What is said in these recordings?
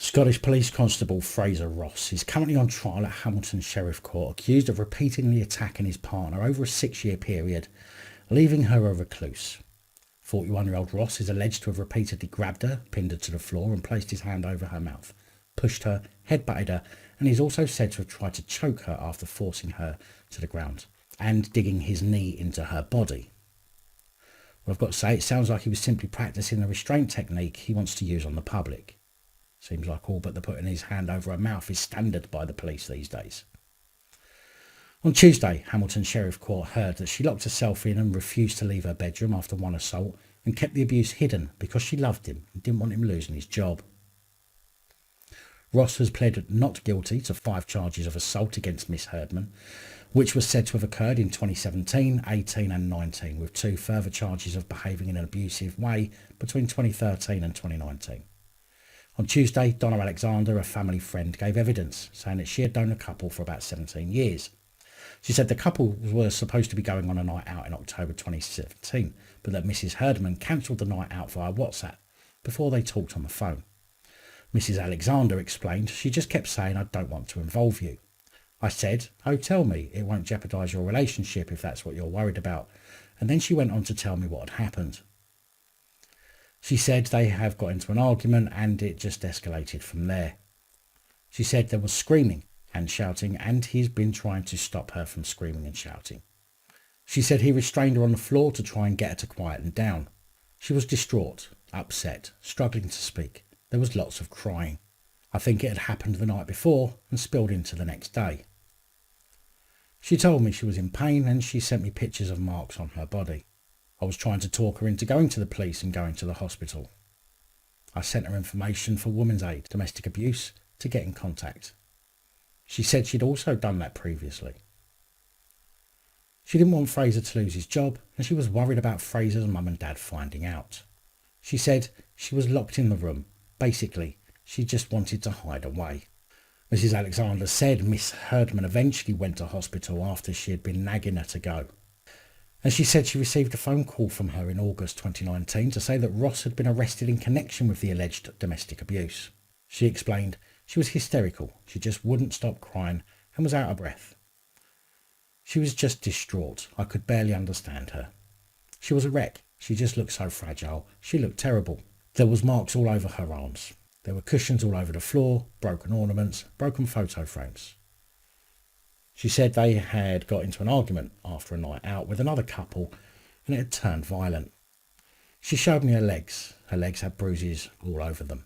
Scottish Police Constable Fraser Ross is currently on trial at Hamilton Sheriff Court, accused of repeatedly attacking his partner over a 6-year period, leaving her a recluse. 41-year-old Ross is alleged to have repeatedly grabbed her, pinned her to the floor and placed his hand over her mouth, pushed her, headbutted her, and he's also said to have tried to choke her after forcing her to the ground and digging his knee into her body. Well, I've got to say, it sounds like he was simply practicing the restraint technique he wants to use on the public. Seems like all but the putting his hand over her mouth is standard by the police these days. On Tuesday, Hamilton Sheriff Court heard that she locked herself in and refused to leave her bedroom after one assault and kept the abuse hidden because she loved him and didn't want him losing his job. Ross has pled not guilty to 5 charges of assault against Miss Hirdman, which was said to have occurred in 2017, 18 and 19, with 2 further charges of behaving in an abusive way between 2013 and 2019. On Tuesday, Donna Alexander, a family friend, gave evidence saying that she had known the couple for about 17 years. She said the couple were supposed to be going on a night out in October 2017, but that Mrs. Hirdman cancelled the night out via WhatsApp before they talked on the phone. Mrs. Alexander explained she just kept saying, "I don't want to involve you." I said, "Oh, tell me, it won't jeopardise your relationship if that's what you're worried about." And then she went on to tell me what had happened. She said they have got into an argument and it just escalated from there. She said there was screaming and shouting and he's been trying to stop her from screaming and shouting. She said he restrained her on the floor to try and get her to quieten down. She was distraught, upset, struggling to speak. There was lots of crying. I think it had happened the night before and spilled into the next day. She told me she was in pain and she sent me pictures of marks on her body. I was trying to talk her into going to the police and going to the hospital. I sent her information for Women's Aid, domestic abuse, to get in contact. She said she'd also done that previously. She didn't want Fraser to lose his job and she was worried about Fraser's mum and dad finding out. She said she was locked in the room. Basically, she just wanted to hide away. Mrs. Alexander said Miss Hirdman eventually went to hospital after she had been nagging her to go. And she said she received a phone call from her in August 2019 to say that Ross had been arrested in connection with the alleged domestic abuse. She explained she was hysterical, she just wouldn't stop crying and was out of breath. She was just distraught, I could barely understand her. She was a wreck, she just looked so fragile, she looked terrible. There was marks all over her arms. There were cushions all over the floor, broken ornaments, broken photo frames. She said they had got into an argument after a night out with another couple and it had turned violent. She showed me her legs. Her legs had bruises all over them.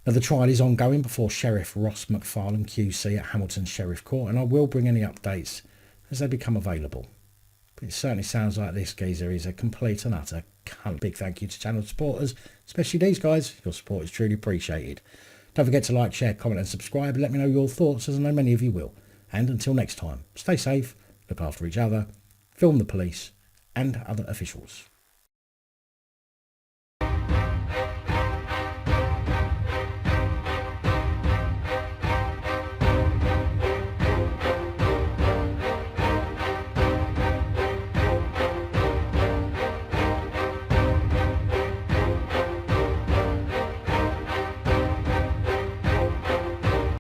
Now the trial is ongoing before Sheriff Ross Macfarlane QC at Hamilton Sheriff Court and I will bring any updates as they become available. But it certainly sounds like this geezer is a complete and utter cunt. Big thank you to channel supporters, especially these guys. Your support is truly appreciated. Don't forget to like, share, comment and subscribe and let me know your thoughts as I know many of you will. And until next time, stay safe, look after each other, film the police and other officials.